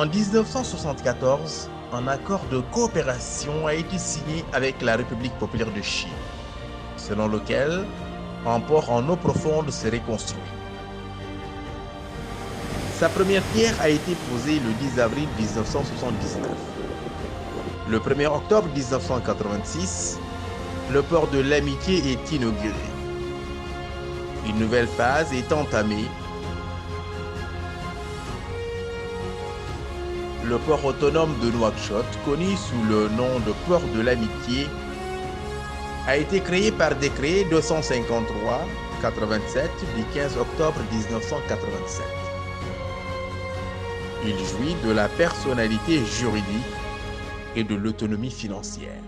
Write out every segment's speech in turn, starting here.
En 1974, un accord de coopération a été signé avec la République populaire de Chine, selon lequel un port en eau profonde serait construit. Sa première pierre a été posée le 10 avril 1979. Le 1er octobre 1986, le port de l'Amitié est inauguré. Une nouvelle phase est entamée. Le port autonome de Nouakchott, connu sous le nom de port de l'Amitié, a été créé par décret 253-87 du 15 octobre 1987. Il jouit de la personnalité juridique et de l'autonomie financière.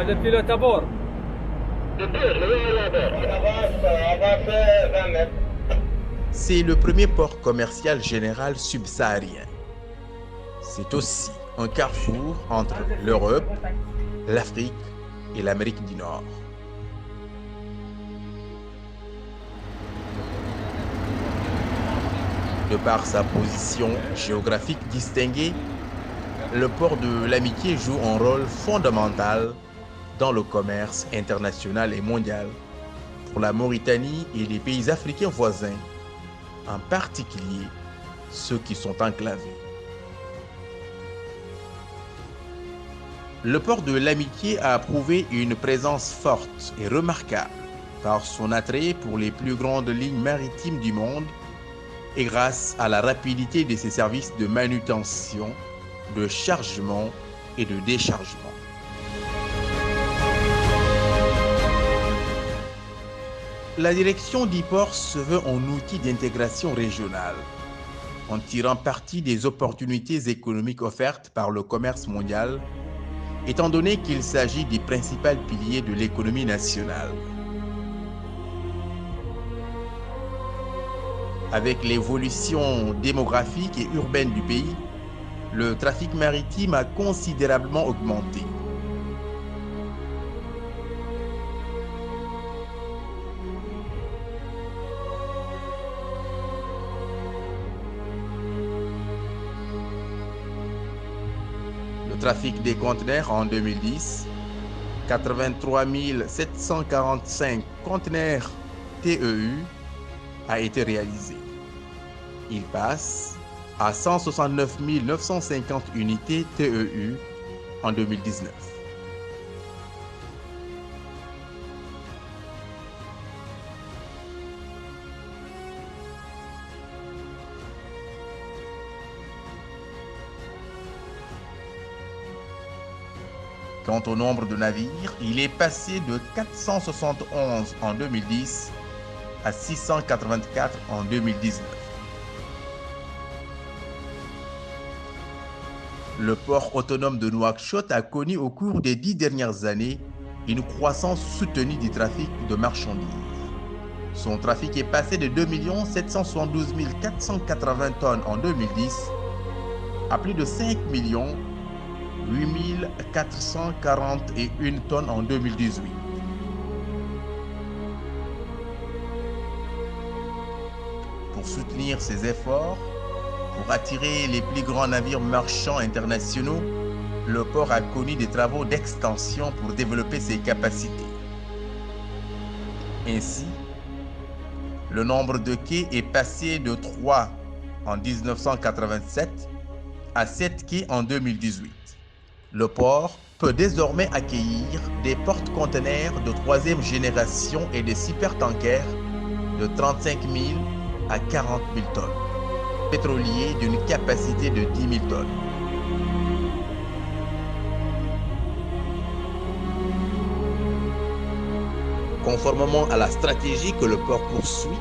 Le pilote à bord. C'est le premier port commercial général subsaharien. C'est aussi un carrefour entre l'Europe, l'Afrique et l'Amérique du Nord. De par sa position géographique distinguée, le port de l'Amitié joue un rôle fondamental dans le commerce international et mondial pour la Mauritanie et les pays africains voisins, en particulier ceux qui sont enclavés. Le port de l'Amitié a prouvé une présence forte et remarquable par son attrait pour les plus grandes lignes maritimes du monde et grâce à la rapidité de ses services de manutention, de chargement et de déchargement. La direction du port se veut un outil d'intégration régionale, en tirant parti des opportunités économiques offertes par le commerce mondial, étant donné qu'il s'agit du principal pilier de l'économie nationale. Avec l'évolution démographique et urbaine du pays, le trafic maritime a considérablement augmenté. Le trafic des conteneurs en 2010, 83 745 conteneurs TEU a été réalisé. Il passe à 169 950 unités TEU en 2019. Quant au nombre de navires, il est passé de 471 en 2010 à 684 en 2019. Le port autonome de Nouakchott a connu au cours des 10 dernières années une croissance soutenue du trafic de marchandises. Son trafic est passé de 2 772 480 tonnes en 2010 à plus de 5 8 441 tonnes en 2018. Pour soutenir ces efforts, pour attirer les plus grands navires marchands internationaux, le port a connu des travaux d'extension pour développer ses capacités. Ainsi, le nombre de quais est passé de 3 en 1987 à 7 quais en 2018. Le port peut désormais accueillir des porte-conteneurs de 3e génération et des supertankers de 35 000 à 40 000 tonnes, pétroliers d'une capacité de 10 000 tonnes. Conformément à la stratégie que le port poursuit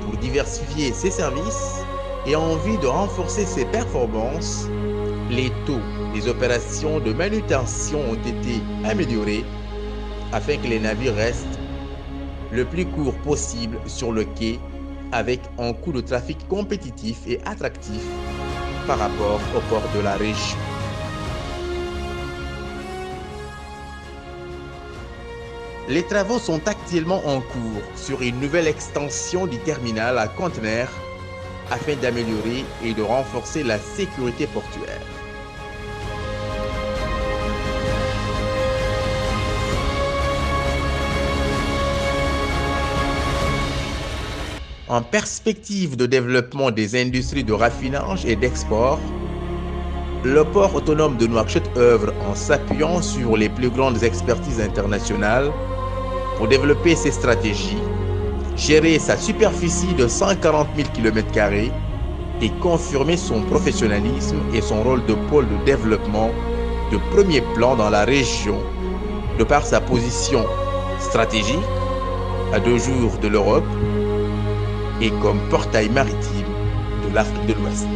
pour diversifier ses services et en vue de renforcer ses performances, les taux des opérations de manutention ont été améliorés afin que les navires restent le plus court possible sur le quai avec un coût de trafic compétitif et attractif par rapport au port de la région. Les travaux sont actuellement en cours sur une nouvelle extension du terminal à conteneurs afin d'améliorer et de renforcer la sécurité portuaire. En perspective de développement des industries de raffinage et d'export, le port autonome de Nouakchott œuvre en s'appuyant sur les plus grandes expertises internationales pour développer ses stratégies, gérer sa superficie de 140 000 km² et confirmer son professionnalisme et son rôle de pôle de développement de premier plan dans la région de par sa position stratégique à 2 jours de l'Europe et comme portail maritime de l'Afrique de l'Ouest.